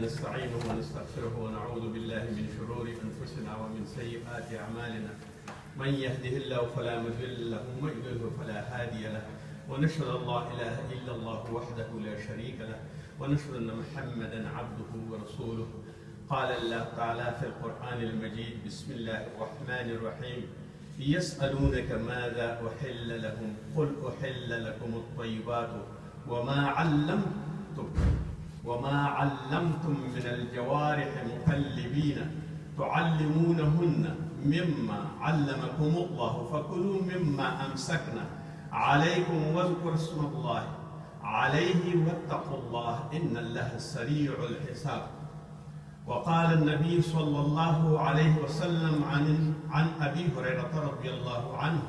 نستعينه ونستغفره ونعوذ بالله من شرور انفسنا ومن سيئات اعمالنا من يهده الله فلا مضل له ومن يضلل فلا هادي له ونشهد ان لا اله الا الله وحده لا شريك له ونشهد ان محمدا عبده ورسوله. قال الله تعالى في القرآن المجيد: بسم الله الرحمن الرحيم. يسألونك ماذا أحل لهم قل أحل لكم الطيبات وما علمتم من الجوارح مكلبين تعلمونهن مما علمكم الله فكلوا مما أمسكنا عليكم واذكروا اسم الله عليه واتقوا الله إن الله سريع الحساب. وقال النبي صلى الله عليه وسلم عن أبي هريرة رضي الله عنه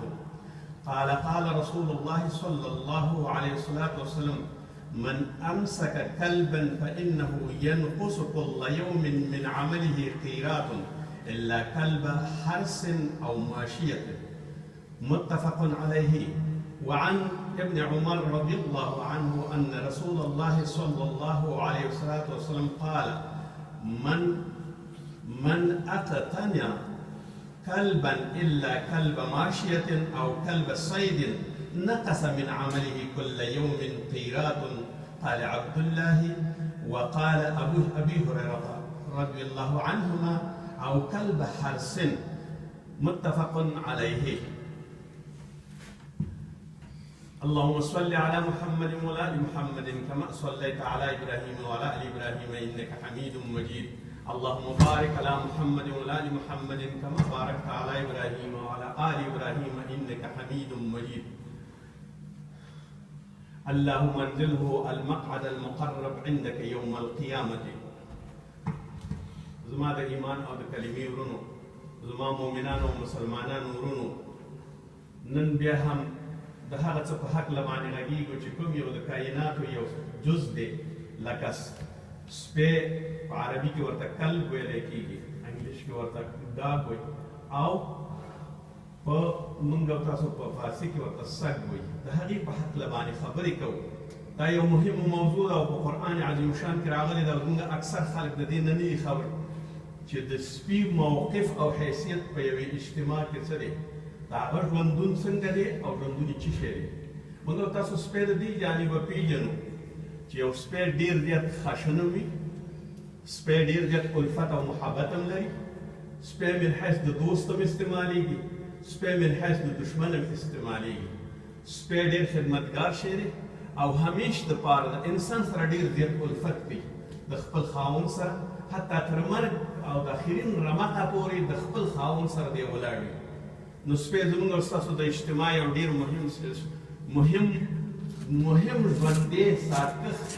قال: قال رسول الله صلى الله عليه وسلم: من أمسك كلبا فإنه ينقص كل يوم من عمله قيراط إلا كلب حرس أو ماشية. متفق عليه. وعن ابن عمر رضي الله عنه أن رسول الله صلى الله عليه وسلم قال: من أقتنى كلبا إلا كلب ماشية أو كلب صيد نقص من عمله كل يوم قيراط. قال عبد الله. وقال أبي هريرة رضي الله عنهما: أو كلب حرس. متفق عليه. اللهم صل على محمد وعلى آل محمد كما صليت على إبراهيم وعلى آل إبراهيم إنك حميد مجيد. اللهم بارك على محمد وعلى آل محمد كما باركت على إبراهيم وعلى آل إبراهيم إنك حميد مجيد. اللهم انزله المقعد المقرب عندك يوم القيامة. زما د ایمان او د کلمې ورونو، زما مؤمنانو او مسلمانانو ورونو، نن بیا هم د هغه څه په حق باندې غږیږو چې کوم یو د کائناتو یو جز دی، لکه سپی په عربي کې ورته کلب ویلی کېږي، انګلیش کې ورته ډاګ وایي، او په موږ او تاسو په فارسي کې ورته سګ وایي. د هغې په حق باندې خبرې کوو. دا یو مهمه موضوع ده او په قرآن عظیم شان کې راغلې ده. موږ اکثر خلک د دې نه نه دي خبر چې د سپي موقف او حیثیت په یوې اجتماع کې څه دی، د هغه ژوندون څنګه دی او ژوندون یې څه شی دی. موږ او تاسو سپی د دې جانبه پېژنو چې یو سپی ډېر زیات خشنه وي، سپی ډېر زیات الفت او محبت هم لري، سپی من حیث د دوست هم استعمالېږي، سپی من حیث د دشمن هم استعمالېږي. سپی ډېر خدمتګار شی دی او همیش د پاره د انسان سره ډېر زیات الفت دی، د خپل خاوند سره حتی تر مرګ او د اخرین رمقه پورې د خپل خاوند سره دی ولاړ وي. نو سپی زموږ او ستاسو د اجتماع یو ډېر مهم ژوندی ساتښت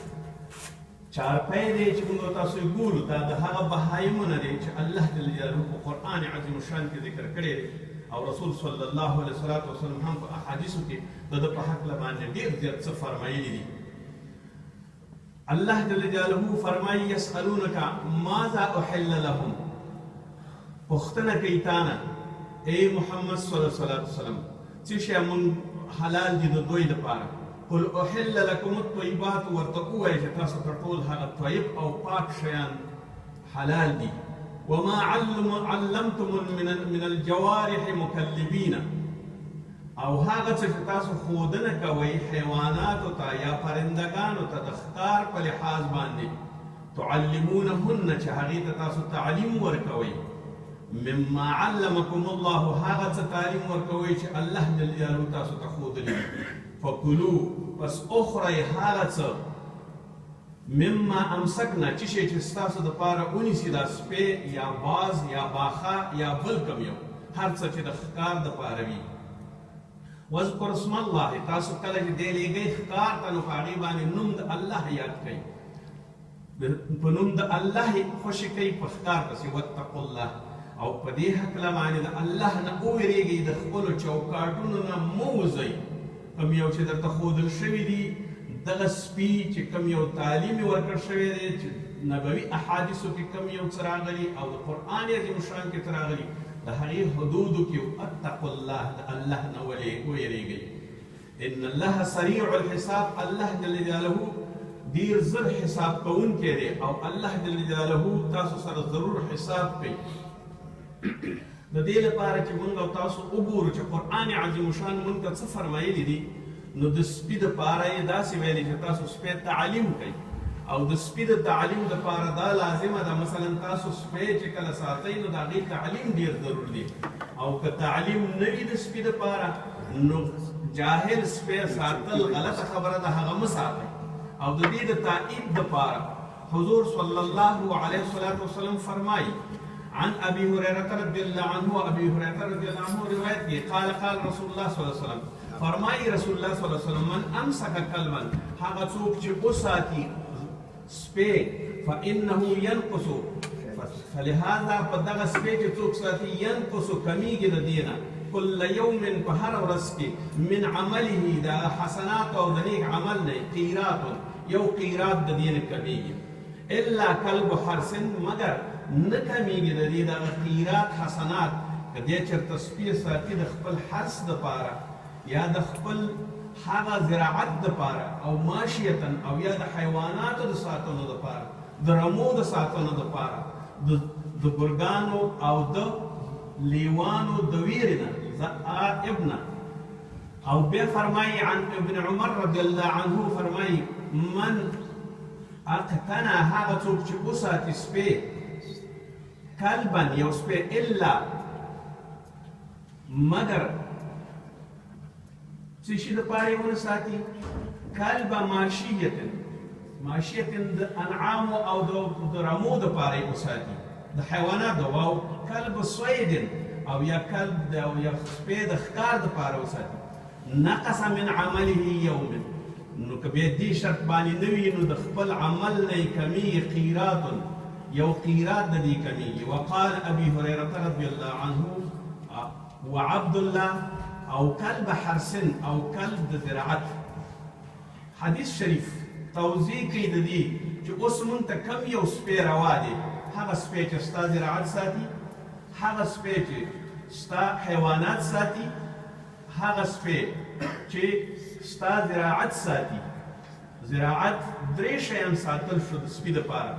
چارپی دی چې موږ او تاسو یې ګورو. دا د هغه بهایمونه دی چې الله جل جلاله په قرآن عظیم الشان کې ذکر کړی دی او رسول صلی الله علیه وسلم هم په احادیثو کې د ده په حق باندې ډېر زیات څه فرمایلي دي. الله جل جلاله فرمایي: یسألونک ماذا احل لهم. پوښتنه کوي تا نه ای محمد صلی الله علیه وسلم څه شی مونږ حلال دي د دوی لپاره. قل احل لکم الطیبات. ورته ووایه چې تاسو ته ټول هغه طیب او پاک شیان حلال دي. وما علمتم من الجوارح مكلبين. او هغه څه چې تاسو ښودنه کوئ حیواناتو ته یا پرندګانو ته د ښکار په لحاظ باندې، تعلمونهن چې هغې ته تاسو تعلیم ورکوئ، مما علمکم الله هغه څه تعلیم ورکوئ چې الله جل جلاله تاسو ته ښودلي. فکلو پس اخورئ هغه څه مما امسکنا چې شی چې ستاسو دپاره ونیسي، دا سپی یا باز یا باښه یا بل کوم یو هر څه چې د ښکار دپاره وي. واذکر اسم الله. تاسو کله چې دی لیږئ ښکار ته نو په هغې باندې نوم د الله یاد کوئ، په نوم د الله خوشي کوئ په ښکار پسې. واتقوا الله. او په دې هکله باندې د الله نه وویرېږئ، د خپلو چوکاټونو نه مه وځئ. کوم یو چې درته ښودل شوي دي، دغه سپي چې کوم یو تعلیم یې ورکړ شوی دی، چې نبوي احادیثو کې کوم یو څه راغلي او د قرآن عظیم شان کې څه راغلي، د هغې حدودو کې اتقوا الله، د الله نه وویرېږئ. ان الله سریع الحساب. الله جل جلاله ډیر زر حساب کوونکی دی او الله جل جلاله تاسو سره ضرور حساب کوي. د دې لپاره چې موږ او تاسو وګورو چې قرآن عظیم شان موږ ته څه فرمایلي دي، نو د سپي دپاره یې داسې ویلي چې تاسو سپی تعلیم کوئ او د سپي د تعلیم دپاره دا لازمه ده. مثلا تاسو سپی چې کله ساتئ نو د هغې تعلیم ډېر ضرور دی، او که تعلیم نه وي د سپي دپاره نو جاهل سپی ساتل غلطه خبره ده، هغه مه ساتئ. او د دې د تایید دپاره حضور صلی الله علیه وسلم فرمایي عن ابي هريره رضي الله عنه، ابي هريره رضي الله عنه روایت کی قال رسول الله صلی الله علیه وسلم، فرمایي رسول الله صلی الله علیه وسلم من امسك كلبا، هغه څوک چې وساتي سپی فانه ينقص، فلهذا په دغه سپی چې څوک ساتي ينقص کمیږي د دینه كل يوم په هر ورځ کې من عمله د حسنات او د نیک عمل نه قیرات، یو قیرات د دین کمیږي. الا کلب حرس، مگر نه کمیږي د دې دغه قیرات حسنات که دی چېرته سپي ساتي د خپل حرس دپاره یا د خپل هغه زراعت دپاره او ماشیتن او یا د حیواناتو د ساتنو دپاره، د رمو د ساتنو دپاره، د ګرګانو او د لیوانو د ویرې نه ابنه. او بیا فرمایي عن ابن عمر رضی الله عنه فرمایي من اقتنى، هغه څوک چې وساتي سپی کلبا یو سپی الا مگر څه شي دپاره یې ونه ساتي کلبه ماشیتن د انعامو او د رمو دپاره یې وساتي، د حیواناتو، او کلب صیدن او یا کلب او یا سپی د ښکار دپاره وساتي نقص من عمله یوم، نو که بیا دې شرط باندې نه وي نو د خپل عمل نه یې کمیږي قیرات، یو قیرات د دې کمیږي. وقال ابي هريره رضی الله عنه وعبد الله او کلب حرسن او کلب د زراعت. حدیث شریف توضیح کوي د دې چې اوس مونږ ته کم یو سپی روا دی، هغه سپی چې ستا زراعت ساتي، هغه سپی چې ستا حیوانات ساتي، هغه سپی چې ستا زراعت ساتي. زراعت درې شیان ساتل شو د سپي دپاره.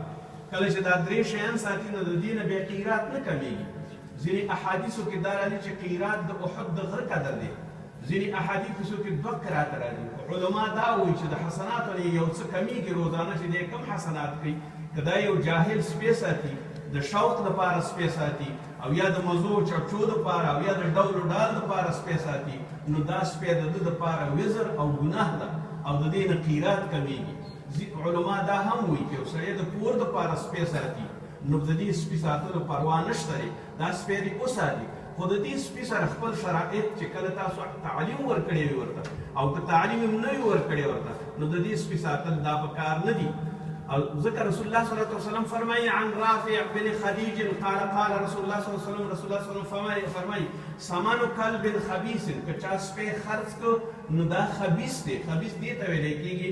کله چې دا درې شیان ساتي نو د دې نه بیا قیرات نه کمیږي. ځینې احادیثو کې دا راځي چې قیرات د احد د غره قدر دی، ځینې احادیثو کې 2 قرات راځي. علما دا وایي چې د حسناتو نه یو څه کمیږي روزانه چې دی کم حسنات کوي. که دا یو جاهل سپی ساتي، د شوق دپاره سپی ساتي، او یا د مزو چرچو دپاره او یا د ډول ډال دپاره سپی ساتي، نو دا سپی د ده دپاره وزر او ګناه ده او د دې نه قیرات کمیږي. علما دا هم وایي چې یو سړی د کور دپاره سپی ساتي نو د دې سپي ساتلو پروا نشته دی، دا سپی دې وساتي. خو د دې سپي سره خپل شرایط چې کله تاسو تعلیم ورکړی وي ورته، او که تعلیم هم نه وي ورکړی ورته، نو د دې سپي ساتل دا پکار نه دي. او ذکر رسول الله صلی الله علیه وسلم فرمایي عن رافع بن خدیج قال قال رسول الله صلی الله علیه وسلم، رسول الله صلی الله علیه وسلم فرمایي ثمن کلب خبیث، که چا سپی خرڅ کو نو دا خبیث دی. خبیث دې ته ویل کېږي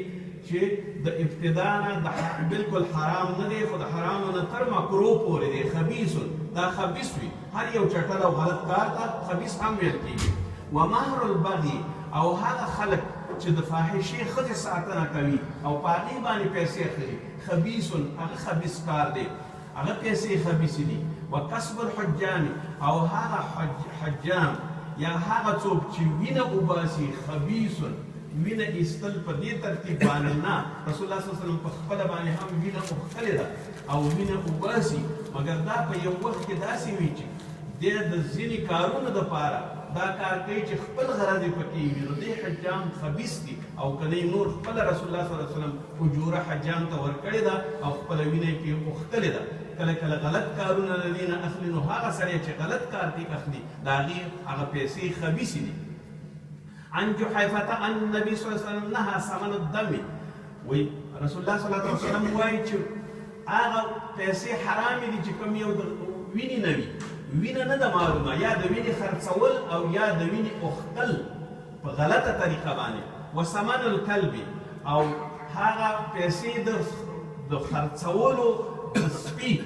چې د ابتدا نه بالکل حرام نه دی، خو د حرامو نه تر مکروه پورې دی. خبیث دا خبیث وي، هر یو چټل او غلط کار ته خبیث هم ویل کېږي. ومهر البغي، او هغه خلک چې د فاحشې ښځې ساتنه کوي او په هغې باندې پیسې اخلي، خبیث هغه خبیث کار دی، هغه پیسې خبیثې دي. وکسب الحجام، او هغه حجام یا هغه څوک چې وینه وباسي، خبیث وینه ایستل په دې ترتیب باندې نه، رسول الله صلی الله علیه وسلم په خپله باندې هم وینه اوښتلې ده او وینه وباسي، مګر دا په یو وخت کې داسې وي چې دی د ځینې کارونو دپاره دا کار کوي چې خپل غرض یې پکې وي، نو دې حجام خبیث دي. او که نه نور خپله رسول الله صلی الله علیه وسلم اجوره حجام ته ورکړې ده او خپله وینه یې پرې اوښتلې ده. کله کله غلط کارونه د دې نه اخلي، نو هغه سړی چې غلط کار پرې اخلي د هغې هغه پیسې خبیثې دي. عن جحيفة أن النبي صلى الله عليه وسلم نهى ثمن الدم، وی رسول الله صلی الله علیه وسلم وایي چې هغه پیسې حرامې دي چې کوم یو د وینې نه وي، وینه نه ده معلومه، یا د وینې خرڅول او یا د وینې اوښتل په غلطه طریقه باندې. وثمن الکلب، او هغه پیسې د خرڅولو د سپي.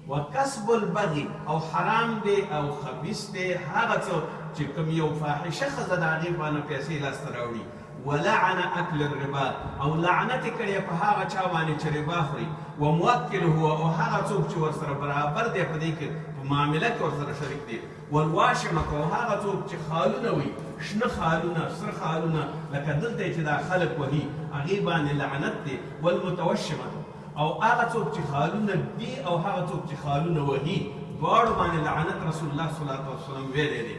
وکسب البغي، او حرام دی او خبیث دی هغه څه چې کوم یو فاحشه ښځه د هغې باندې پیسې لاسته راوړي. ولعن اكل الربا او لعنت کړي په هغه چا باندې چې ربا خوري وموکله او هغه څوک چې ورسره برابر دی په دې کې په معامله کې ورسره شریک دی والواشمه او هغه څوک چې خالونه وي شنه خالونه سره خالونه لکه دلته چې دا خلک وهي هغې باندې لعنت دی والمتوشمه او هغه څوک چې خالونه دي او هغه څوک چې خالونه وهي دواړو باندې لعنت رسول الله صلی الله علیه وسلم ویلی دی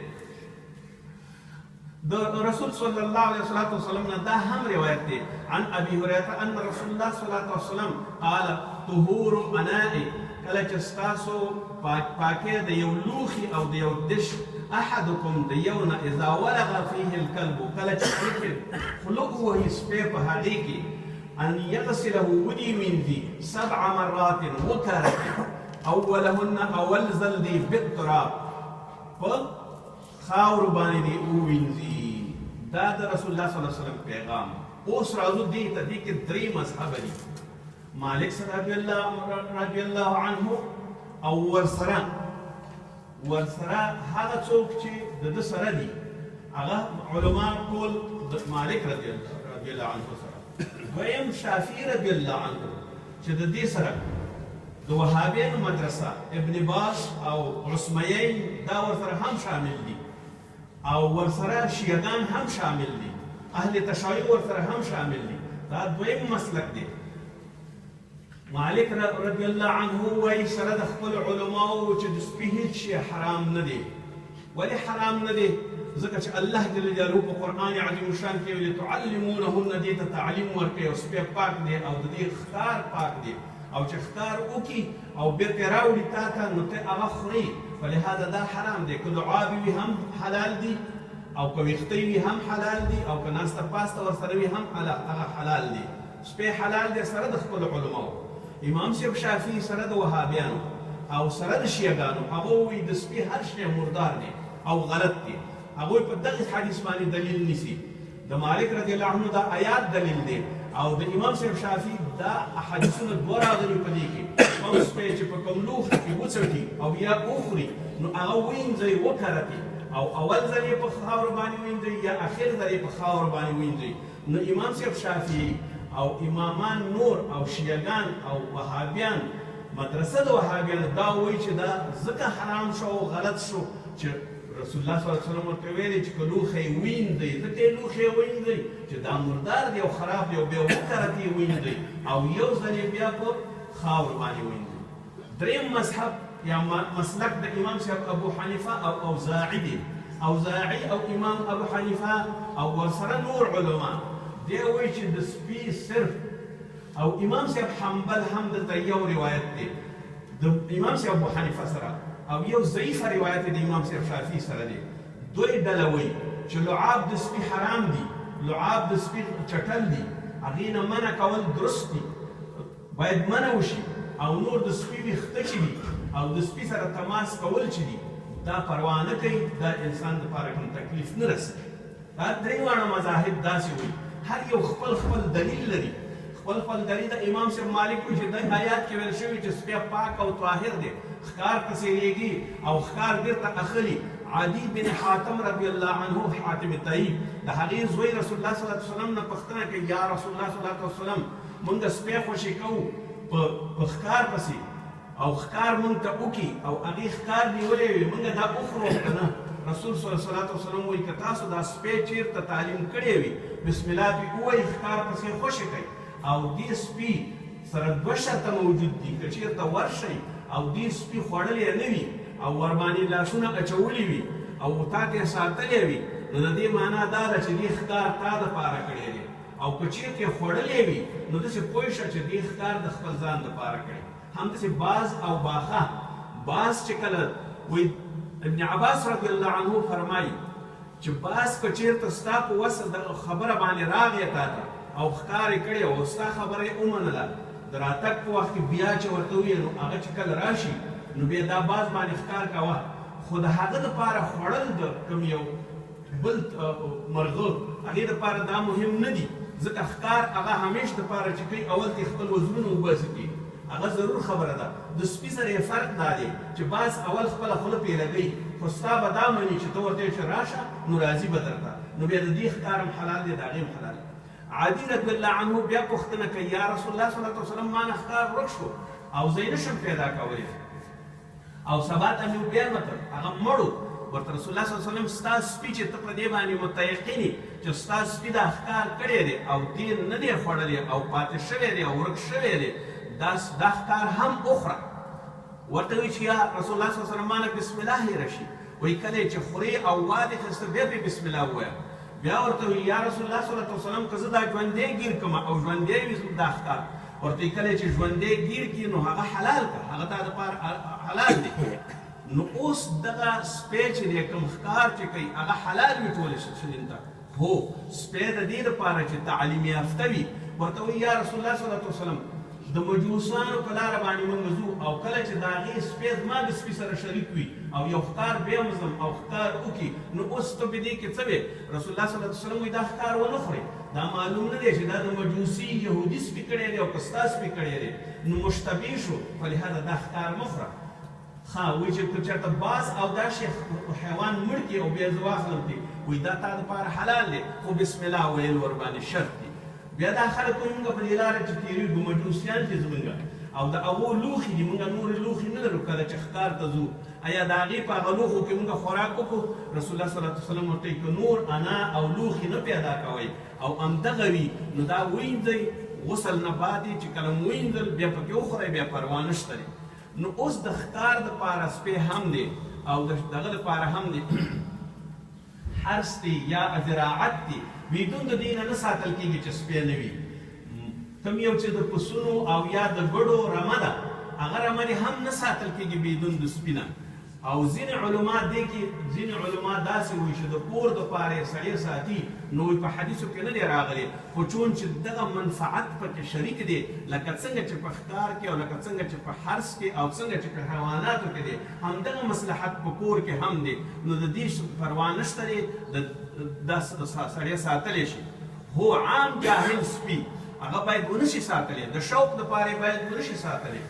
رسول صلی الله علیه وسلم نه دا هم روایت دی عن ابي هريره ان رسول الله صلی الله علیه وسلم قال طهور اناء کله چې ستاسو پاکي د یو لوښي او د یو دش احدکم د یو نه اذا ولغ فيه الكلب کله چې خلق وهي سپی په هغې کې ان يغسله ودي وینځي 7 مرات وکرت اولهن اول ځل دی بالتراب په خاور باندې دی ووینځي دا د رسول الله صلی الله علیه وسلم پیغام اوس راځو دې ته دې کې 3 مذهب دي مالک رضی الله عنه او ورسره هغه څوک چې د ده سره دي هغه علما ټول مالک رضی الله عنه سره دویم شافعي رضی الله عنه چې د دې سره د وهابیانو مدرسه ابن باز او عثمیین دا ورسره هم شامل دي او ورسره شیعگان هم شامل دي اهل تشیع ورسره هم شامل دي دا دویم مسلک دی مالک رضی الله عنه وایي سره د خپل علماو چې د سپي هیڅ شی حرام نه دی ولې حرام نه دی ځکه چې الله جل جلاله په قرآن عظیم شان کې ویلي تعلمونهن دې ته تعلیم ورکوي او سپی پاک دی او د دې ښکار پاک دی او چې ښکار وکړي او بیرته راوړي تا ته نو ته هغه خوري فلهذا دا حرام دی که دعا وي هم حلال دي او که ویښته وي هم حلال دي او که ناسته پاسته ورسره وي هم هغه حلال دي سپی حلال دی سره د خپلو علماو امام صاحب شافعي سره د وهابیانو او سره د شیعګانو هغه وایي د سپي هر شی مردار دی او غلط دی هغوی په دغه حدیث باندې دلیل نیسي د مالک رضی الله عنه دا آیات دلیل دی او د امام صاحب شافعي دا احادیثونه دوه راغلي په دې کې کوم سپی چې په کوم لوښي کې وڅټي او یا وخوري نو هغه وینځئ وکرتي او اول ځل یې په خاور باندې وینځئ یا اخر ځل یې په خاور باندې وینځئ نو امام صاحب شافعي او امامان نور او شیعگان او وهابیان مدرسه د وهابیان دا وایي چې دا ځکه حرام شو او غلط شو چې رسول الله صلی الله علیه وسلم ورته ویلي چې که لوښی وینځئ ځکه یې لوښی وینځئ چې دا مردار دی او خراب دی او بیا وکرتې یې وینځئ او یو ځل یې بیا په خاور باندې وینځئ دریم مذهب یا مسلک د امام صاحب ابو حنیفه او اوزاعي دی اوزاعي او امام ابو حنیفه او ورسره نور علما دی وایي چې د سپي صرف او امام صاحب حنبل هم دلته یو روایت دی د امام صاحب ابو حنیفه سره او یو ضعیفه روایت د امام صاحب شافعي سره دی دوی ډله وایي چې لعاب د سپي حرام دي لعاب د سپي چټل دي هغې نه منع کول درست دي باید منع وشي او نور د سپي ویښته چې دي او د سپي سره تماس کول چې دي دا پروا نه کوي دا انسان دپاره کوم تکلیف نه رسوي دا درې واړه مذاهب داسې وایي هر یو خپل خپل دلیل لري خپل دلیل د امام صاحب مالک وایي چې د آیات کې ویل شوي چې سپی پاک او طاهر دی ښکار پسې ریږي او ښکار بیرته اخلي عدي بن حاتم رضی الله عنه حاتم طیب د هغې زوی رسول الله صلی الله علیه وسلم نه پوښتنه کوي یا رسول الله صلی الله علیه وسلم موږ سپی خوشي کوو په ښکار پسې او ښکار موږ ته وکړي او هغې ښکار نیولی وي موږ دا وخورو که نه رسول صلی الله علیه وسلم وایي که تاسو دا سپی چېرته تعلیم کړی وي بسم الله پې ووایي ښکار پسې خوشي کوي او دې سپي سره 2 شرطه موجود دي که چېرته ورشئ او دې سپي خوړلی نه وي او ورباندې لاسونه اچولي وي او تا ته ساتلی وي نو د دې معنا دا ده چې دې ښکار تا دپاره کړی دی او که چېرته یې خوړلی وي نو داسې پوه شه چې دې ښکار د خپل ځان دپاره کړی همداسې باز او باښه باز چې کله وایي ابن عباس رضی الله عنه فرمایي چې باز که چېرته ستا په وسه د خبره باندې راغی تا ته او ښکار یې کړی او ستا خبره یې ومنله د راتګ په وخت کې بیا چې ورته وویې نو هغه چې کله راشي نو بیا دا باز باندې ښکار کوه خو د هغه دپاره خوړل د کوم یو بل مرغه هغې دپاره دا مهم نه دي ځکه ښکار هغه همیش دپاره چې کوي اول ته خپل وزرونه وباسي هغه ضرور خبره ده د سپي سره یې فرق دا دی چې باز اول خپله خوله پرې لګوي خو ستا به دا مني چې ته ورته چې راشه نو راځي به درته نو بیا د دې ښکار هم حلال دی د هغې هم حلال دی عادي رضی الله عنه بیا پوښتنه کوي یا رسول الله صلی الله علیه وسلم ما نه ښکار ورک شو او زه یې نشم پیدا کولی او سبا ته مې بیا وکړ هغه مړو ورته رسول الله صلی الله علیه وسلم ستا سپي چې ته په دې باندې متیقن یې چې ستا سپي دا ښکار کړی دی او دې نه دی خوړلی او پاتې شوی دی او ورک شوی دی دا ښکار هم وخوره ورته وایي چې یا رسول الله صلی الله علیه وسلم ما نه بسم الله هېره شي وایي کله چې خورې او وادې خسته بیا پرې بسم الله ووایه بیا ورته وایي یا رسول الله صلی الله علیه وسلم که زه دا ژوندی ګیر کړم او ژوندی وي دا ښکار ورته کله چې ژوندی ګیر کړي نو هغه حلال کړه هغه تا دپاره حلال دی نو اوس دغه سپی چې دی کوم ښکار چې کوي هغه حلال وي ټولې شیانو ته هو سپی د دې دپاره چې تعلیم یافته وي ورته وایي یا رسول الله صلی الله علیه وسلم د مجوسانو په لاره باندې موږ ځو او کله چې د هغې سپی زما د سپي سره شریک وي او یو ښکار بیا مزم او ښکار وکړي نو اوس ته په دې کې څه وې رسول الله صلی الله علیه وسلم وایي دا ښکار ونه خورې دا معلوم نه دی چې دا د مجوسي یهودي سپي کړی دی او که ستا سپي کړی دی نو مشتبه شو فلهذا دا ښکار مه خوره ښه وایي چې که چېرته باز او دا شی حیوان مړ کړي او بیا زه واخلم دي وایي دا تا دپاره حلال دی خو بسم الله ویل ورباندې شرط دی بیا دا خلک وایي موږ په دې لاره چې تېرېږو مجوسیان چې زموږ او د هغو لوښي دي موږ نورې لوښي نه لرو کله چې ښکار ته ځو ایا د هغې په هغه لوښو کې موږ خوراک وکړو رسول الله صلی الله علیه وسلم ورته که نور انا او لوښي نه پیدا کوئ او همدغه وي نو دا وینځئ غسل نه بعد چې کله مو وینځل بیا پکې وخورئ بیا پروا نشته دی نو اوس د ښکار دپاره سپی هم دی او دغه دپاره هم دی حرس دی یا زراعت دی بدون د دې نه ساتل کېږي چې سپی نه وي کوم یو چې د پسونو او یا د ګډو رمه ده هغه رمه دې هم نه ساتل کېږي بدون د سپي نه او ځینې علما دې کې ځینې علما داسې وایي چې د کور دپاره یې سړی ساتي نو په حدیثو کې نه دی راغلی خو چون چې دغه منفعت پکې شریک دی لکه څنګه چې په ښکار کې او لکه څنګه چې په حرس کې او څنګه چې په حیواناتو کې دی همدغه مصلحت په کور کې هم دی نو د دې پروا نشته دی دا سړی ساتلی شي هو عام جاهل سپي هغه باید ونشي ساتلی د شوق دپاره باید ونشي ساتلی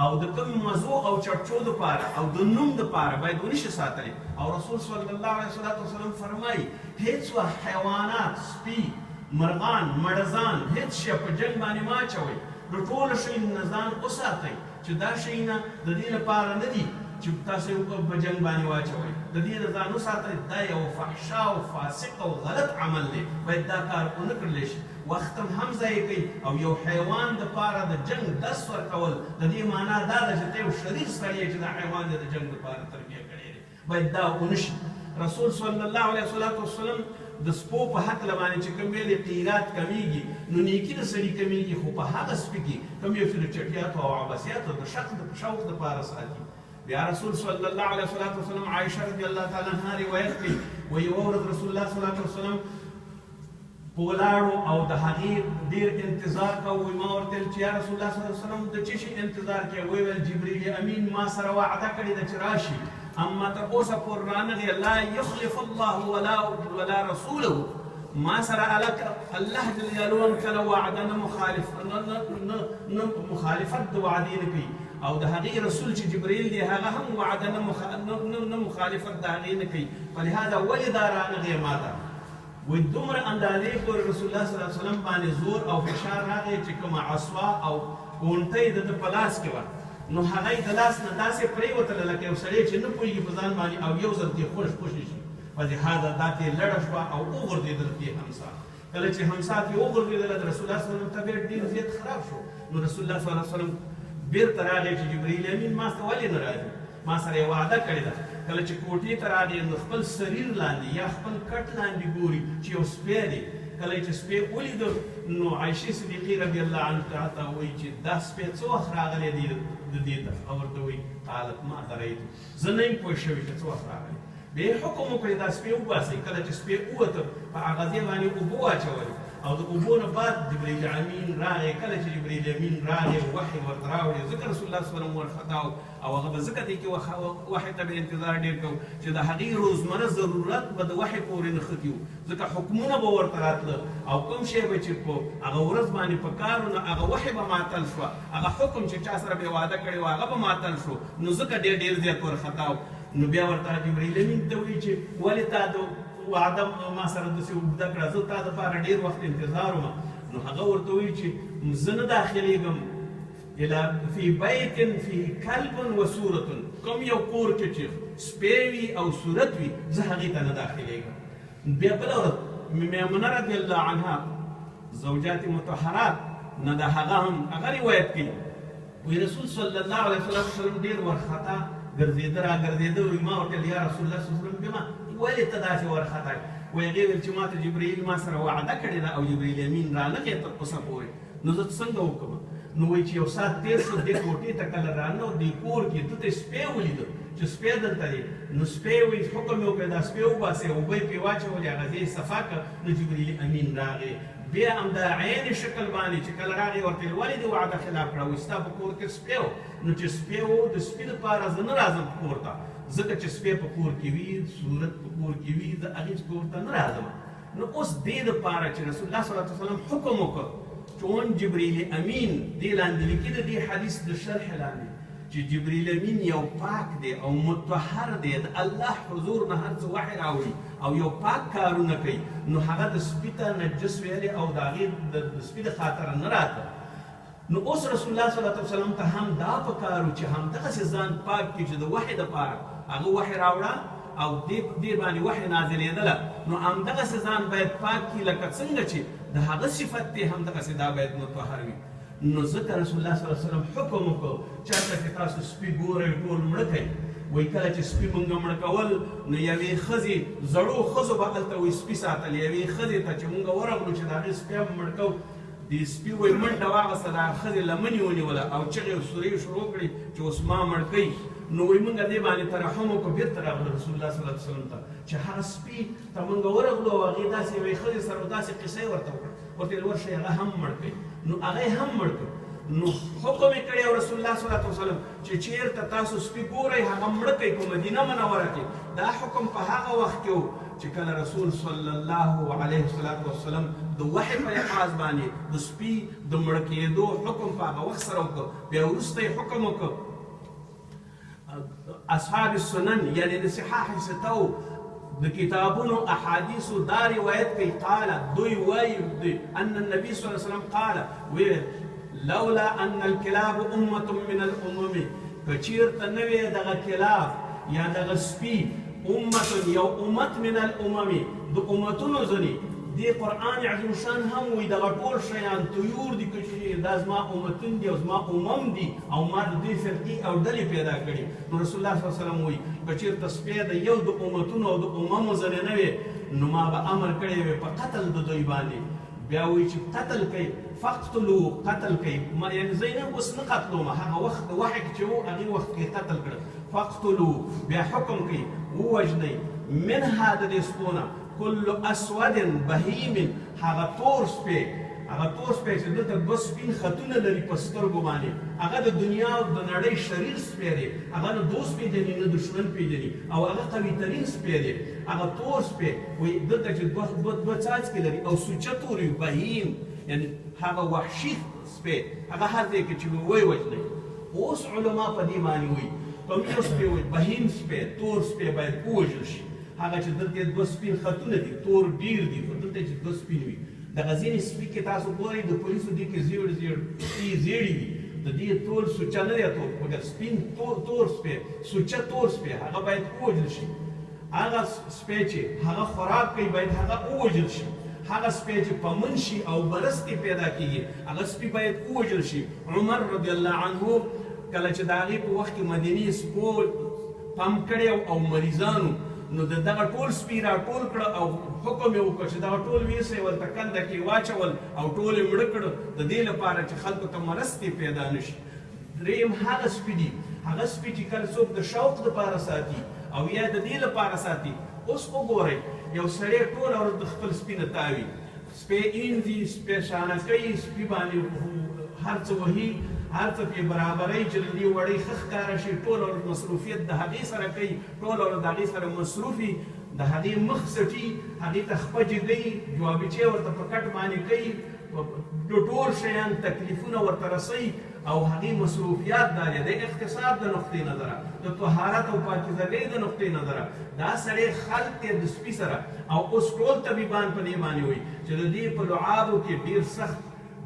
او د کوم مزو او چرچو دپاره او د نوم دپاره باید ونشي ساتلی او رسول صلی الله علیه وسلم فرمایي هیڅ وخت حیوانات سپي مرغان مړزان هیڅ شی په جنګ باندې مه اچوئ د ټولو شیانو نه ځان وساتئ چې دا شیونه د دې لپاره نه دي چې تاسو په جنګ باندې واچوئ د دې نه ځان وساتئ دا یو فحشا او فاسق او غلط عمل دی باید دا کار ونه کړلی شي وخت هم ضایع کوي او یو حیوان دپاره د جنګ درس ورکول د دې معنا دا ده چې ته یو شریر سړی یې چې دا حیوان د جنګ دپاره تربیه کړی دی باید دا ونه شي رسول صلی الله علیه وسلم د سپو په هکله باندې چې کوم ویلې قیرات کمیږي نو نیکي د سړي کمیږي خو په هغه سپي کې کوم یو چې د چټیاتو او عباسیاتو د شوق دپاره ساتي بیا رسول صلی الله علیه وسلم عایشه رضی الله تعالی عنها روایت کوي وایي یوه ورځ رسول الله صلی الله علیه وسلم په ولاړو او د هغې ډېر انتظار کوو وایي ما ورته ویل چې یا رسول الله صلی الله علیه وسلم د څه شي انتظار کوې ویې ویل جبریل امین ما سره وعده کړې ده چې راشي اما تر اوسه پورې رانغی لا یخلف الله ولا رسوله ما سره الله جل جلاله کله وعده نه مخالفت د وعدې نه کوي او د هغې رسول چې جبریل دی هغه هم وعده نه مخالفت د هغې نه کوي فلهذا ولې دا رانغی ما ته وایي دومره اندازې پورې رسول الله صلی الله علیه وسلم باندې زور او فشار راغی چې کومه عصوا او غونټۍ د ده په لاس کې وه نو هغه یې د لاس نه داسې پرېوتله لکه یو سړی چې نه پوهېږي په ځان باندې او یو ځل ترې خوشې شي فلهذا دا ترې لړه شوه او وغورځېدله دې همسا کله چې همسا ترې وغورځېدله د رسول الله صلی الله علیه وسلم طبیعت ډېر زیات خراب شو نو رسول الله صلی الله علیه وسلم بېرته راغی چې جبریل امین ما ته ولې نه راځي ما سره یې وعده کړې ده کله چې کوټې ته راغی نو خپل سریر لاندې یا خپل کټ لاندې ګوري چې یو سپی دی کله چې سپی ولیده نو عایشې صدیقې رضی الله عنها ته وایي چې دا سپی څه وخت راغلی دی د دې ته او ورته وایي قالت ما دریتو زه نه یم پوه شوې چې څه وخت راغلی بیا یې حکم وکړی دا سپی وباسئ کله چې سپی ووته په هغه ځای باندې اوبه واچولې او د اوبو نه بعد جبرئیل امین راغی. کله چې جبرئیل امین راغی وحی ورته راوړی، ځکه رسول الله صلی الله علیه وسلم ورخطا او هغه به ځکه دی کې وحی ته به انتظار ډېر کوو چې د هغې روزمره ضرورت به د وحی پورې نښتي وو، ځکه حکمونه به ورته راتله او کوم شی به چې په هغه ورځ باندې په کار و نو هغه وحی به معطل شوه، هغه حکم چې چا سره به واده کړی و هغه به معطل شو، نو ځکه ډېر زیات ورخطا و. نو بیا ورته جبرئیل امین ته وایي چې ولې تا د وعده ما سره داسې اوږده کړه، زه تا دپاره ډېر وخت انتظار وم. نو هغه ورته وایي چې زه نه داخلېږم فی بیت فیه کلب و صورة، کوم یو کور کې چې سپی وي او صورت وي زه هغې ته نه داخلېږم. بیا بله ورځ میمونه رضی الله عنها زوجات مطهرات نه د هغه هم هغه روایت کوي، وایي رسول صلی الله علیه وسلم ډېر ورخطا ګرځېده را ګرځېده، وایي ما ورته ویل یا رسول الله صلی الله علیه وسلم بما ولې ته داسې ورخطا یې؟ وایي هغې ویل چې ما ته جبرئیل ما سره وعده کړې ده او جبرئیل امین رانغی تر اوسه پورې، نو زه څنګه وکړم؟ نو وایي چې یو ساعت تېر شو، دې کوټې ته کله رانه او دې کور کې ده ته سپی ولیده چې سپی دلته دی، نو سپی وایي حکم یې وکړی دا سپی وباسئ، اوبه یې پرې واچولې، هغه ځای یې صفا کړ، نو جبرئیل امین راغی. بیا همدا عین شکل باندې چې کله راغی ورته ویل ولې دې وعده خلاف کړه؟ وایي ستا په کور کې سپی و، نو چې سپی و د سپي دپاره زه نه راځم کور ته، ځکه چې سپی په کور کې وي، صورت په کور کې وي، زه هغې کور ته نه راځم. نو اوس دې دپاره چې رسول الله صلی الله علیه وسلم حکم وکړ چون جبرئیل امین دې لاندې لیکي د دې حدیث د شرح لاندې چې جبرئیل امین یو پاک دی او مطهر دی، د الله حضور نه هر څه وحی راوړي او یو پاک کارونه کوي، نو هغه د سپي ته نجس ویلې او د هغې د سپي د خاطره نه راته. نو اوس رسول الله صلی الله علیه وسلم ته هم دا پکار و چې همدغسې ځان پاک کړي چې د وحی دپاره هغه وحی راوړه او دې باندې وحی نازلېدله، نو همدغسې ځان باید پاک کړي لکه څنګه چې د هغه صفت دی همدغسې دا باید مطهر وي. نو ځکه رسول الله صلی الله علیه وسلم حکم وکړ چېرته چې تاسو سپي ګورئ ټول مړه کوئ، وایي کله چې سپي مونږ مړه کول نو یوې ښځې زړو ښځو به هلته وایي سپي ساتل، یوې ښځې ته چې مونږ ورغلو چې د هغې سپي هم مړ کوو، د سپي وایي منډه واخیسته، د هغه ښځې لمنې ونیوله او چغې او سورې شروع کړې چې اوس ما مړ کوي. نو وایي مونږ دې باندې ترحم وکړو، بېرته راغلو رسول الله صلی الله علیه وسلم ته چې هغه سپي ته مونږ ورغلو او هغې داسې یوې ښځې سره داسې قصه یې ورته وکړه، ورته ویل ورشئ هغه هم مړ کوي، نو هغه یې هم مړ کړ. نو حکم یې کړی او رسول الله صلی الله علیه وسلم چې چېرته تاسو سپي ګورئ هغه مړه کوئ په مدینه منوره کې. دا حکم په هغه وخت کې و چې کله رسول صلی الله علیه وسلم د وحی په لحاظ باندې د سپي د مړه کېدو حکم په هغه وخت سره وکړ. بیا وروسته یې حکم وکړ اصحاب السنن یعنی د صحاح ستو د کتابونو احادیثو دا روایت کوي، قال دوی وایي ان النبي صلی الله علیه وسلم قال ویل لولا ان الكلاب امه من الامم، که چېرته نه وی دغه کلاب یا دغه سپي امه یو امت من الامم د امتونو ځینې دې قرآن عظیم شان هم وایي دغه ټول شیان طیور دي که چې دا زما امتون دي او زما امم دي او ما د دوی فرقې او ډلې پیدا کړي. نو رسول الله صلی الله علیه وسلم وایي که چېرته سپی د یو د امتونو او د اممو ځینې نه وي نو ما به امر کړی وی په قتل د دوی باندې. بیا وایي چې قتل کوي فقتلو قتل کوي، یعنې زینب اوس نه قتلومه، هغه وخت د وحی کې چې و هغې وخت کې قتل کړه. فقتلو بیا حکم کوي ووژنئ منها د دې سپونه کل اسود بهیم، هغه تور سپی چې دلته دوه سپین خطونه لري په سترګو باندې، هغه د دنیا او د نړۍ شریر سپی دی، هغه نه دوست پیژني نه دشمن پیژني او هغه قوي ترین سپی دی، هغه تور سپی وایي دلته چې دوه څاڅکي لري او سوچه تور وي بهیم، یعنی هغه وحشي سپی، هغه هر ځای کې چې وایي وژنئ. اوس علما په دې باندې وایي کوم یو سپی وایي بهیم سپی تور سپی باید ووژل شي، هغه چې دلته دوه سپین خطونه دي تور ډیر دي خو دلته چې دوه سپین وي. دغه ځینې سپي کې تاسو ګورئ د پولیسو دې کې زیړې وي، د دې ټول سوچه نه دی تور، مګر سپین تور سپی سوچه تور سپی هغه باید ووژل شي. هغه سپی چې هغه خوراک کوي باید هغه ووژل شي. هغه سپی چې په من شي او برستې پیدا کېږي هغه سپي باید ووژل شي. عمر رضی الله عنه کله چې د هغې په وخت کې مدینې سپو پم کړی او مریضانو نو دغه ټول سپي راټول کړه او حکم یې وکړ چې دغه ټول ویسئ ورته کنده کې واچول او ټول یې مړه کړه د دې لپاره چې خلکو ته مرستې پیدا نه شي. دریم هغه سپي دي هغه سپي چې کله څوک د شوق دپاره ساتي او یا د دې لپاره ساتي. اوس وګورئ یو سړی ټوله ورځ د خپل سپي نه تاوي، سپی اینځي سپی شانه کوي سپي باندې هر څه وهي هر څه پې برابروي چې د دې وړۍ ښه ښکاره شي ټول ورځ مصروفیت د هغې سره کوي ټول ورځ د هغې سره مصروف وي د هغې مخ څټي هغې ته خپجې کوي جوابچې ورته په کټ باندې کوي ټول شیان تکلیفونه ورته رسوي او هغې مصروفیات دا دی د اقتصاد د نقطې نظره د طهارت او پاکیزګۍ د نقطې نظره دا سړی خلق دی د سپي سره او اوس ټول طبیبان په دې باندې وایي چې د دې په لعابو کې ډېر سخت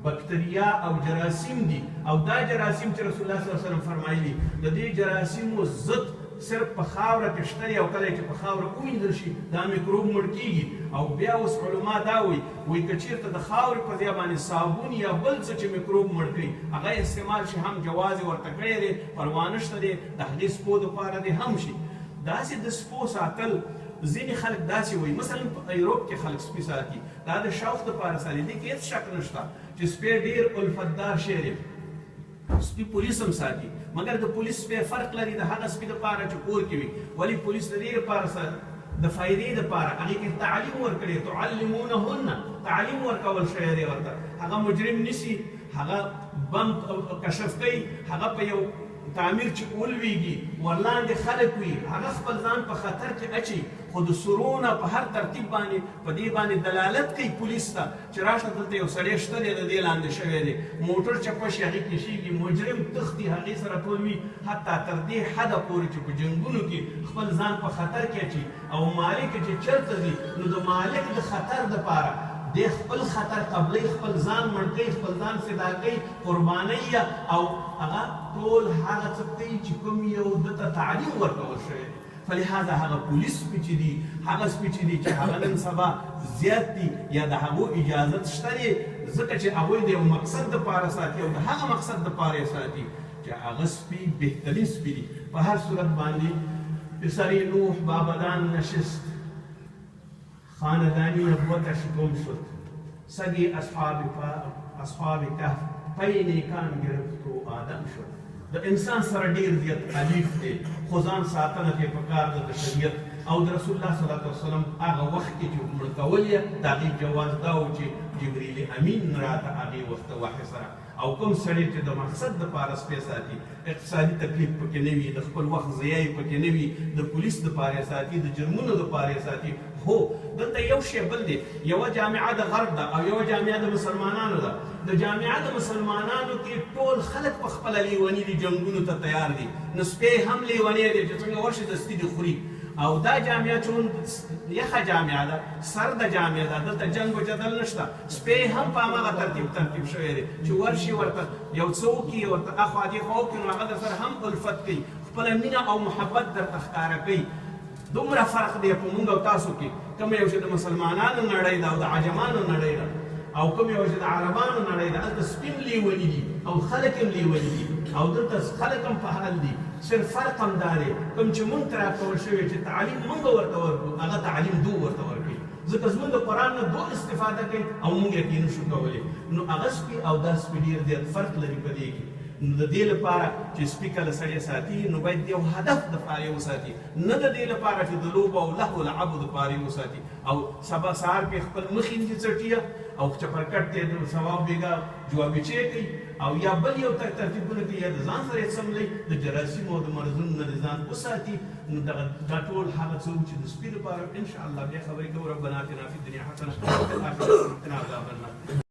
بکتریا او جراثیم دي او دا جراثیم چې رسول الله صلی الله علیه وسلم فرمایلي د دې جراثیمو ضد صرف په خاوره کې شته دی او کله چې په خاوره ووینځل شي دا میکروب مړ کېږي او بیا اوس علما دا وایي که چېرته د خاورې په ځای باندې صابون یا بل څه چې میکروب مړ کړي هغه استعمال شي هم جواز یې ورته کړی دی پروا نشته دی د هغې سپو دپاره دی هم شي داسې د سپو ساتل ځینې خلک داسې وایي مثلا په ایروپ کې خلک سپي ساتي دا د شوق دپاره ساتي دې کې هېڅ شک نشته چې سپی ډېر الفتدار شی دی سپي پولیس هم ساتي مګر د پولیس سپی فرق لري د هغه سپي دپاره چې کور کې وي ولې پولیس د دې دپاره د فایدې دپاره هغې کې تعلیم ورکړی تعلمونهن تعلیم ورکول شوی دی ورته هغه مجرم نیسي هغه بم کشف کوي هغه په یو تعمیر چې ولویږي ورلاندې خلک وي هغه خپل ځان په خطر کې اچي خو د سرونه په هر ترتیب باندې په دې باندې دلالت کوي پولیس ته چې راشه دلته یو سړی شته دی د دې لاندې شوی دی موټر چپه شي هغې کشېږي مجرم تښتي هغې سره ټول وي حتی تر دې حده پورې چې په جنګونو کې خپل ځان په خطر کې اچي او مالک چې چېرته ځي نو د مالک د خطر دپاره د خپل خطر قبلې خپل ځان مړ کوي خپل ځان فدا کوي قربانۍ او هغه ټول هغه څه کوي چې کوم یو دته تعلیم ورکول شوی دی فلهذا هغه پولیس سپي چې دي هغه سپي چې دي چې هغه نن سبا زیات دي یا د هغو اجازت شته دی ځکه چې هغوی د یو مقصد دپاره ساتي او د هغه مقصد دپاره یې ساتي چې هغه سپي بهترین سپي دي په هر صورت باندې پسر نوح بابدان نشست خاندانی نبوتش گم شد سگی اصحاب کهف پی نیکان گرفت و آدم شد د انسان سره ډیر زیات حلیف دی خو ځان ساتنه کې پکار ده د شریعت او د رسول الله صلی الله علیه وسلم هغه وخت کې چې مړ کول یې د هغې جواز دا و چې جبریل امین راته هغې وخته وحی سره او کوم سړی چې د مقصد دپاره سپی ساتي اقتصادي تکلیف پکې نه وي د خپل وخت ضیاع یې پکې نه وي د پولیس دپاره یې ساتي د جرمونو دپاره یې ساتي هو دلته یو شی بل دی یوه جامعه د غرب ده او یوه جامعه د مسلمانانو ده د جامعه د مسلمانانو کې ټول خلک په خپله لیوني دي جنګونو ته تیار دي نو سپی هم لیونی دی چې څنګه ورشي دستي دي خوري او دا جامعه چون یخه جامعه ده سرده جامعه ده دلته جنګ و جدل نشته سپی هم په هماغه ترتیب شوی دی چې ورشي ورته یو څه وکړي ورته اخوا دېخوا وکړي نو هغه در سره هم الفت کوي خپله مینه او محبت درته ښکاره کوي دومره فرق دی په موږ او تاسو کې کوم یو چې د مسلمانانو نړۍ ده او د عجمانو نړۍ ده او کوم یو چې د عربانو نړۍ ده هلته سپي هم لیوني دي او خلک هم لیوني دي او دلته خلک هم په حال دي صرف فرق هم دا دی کوم چې موږ ته راکول شوی چې تعلیم موږ ورته ورکړو هغه تعلیم دو ورته ورکوي ځکه زموږ د قرآن نه دو استفاده کوي او موږ یې نشو کولی نو هغه سپي او دا سپي ډېر زیات فرق لري په دې کې نو د دې لپاره چې سپي کله سړی ساتي نو باید یو هدف دپاره یې وساتي نه د دې لپاره چې د لوبو او لهو لعبو دپاره یې وساتي او سبا سهار پې خپل مخ یې څټیه او چپرکټ ته د ثواب بېګا جوابچې کوي او یا بل یو ترتیبونه کوي یا د ځان سره یې سملوي د جراثیمو او د مرضونو نه د ځان وساتي نو دا ټول هغه څه چې د سپي لپاره انشاءالله بیا خبرې کوو ربنا اتنا فی الدنیا حسنه وفي الاخرة حسنه وقنا عذاب النار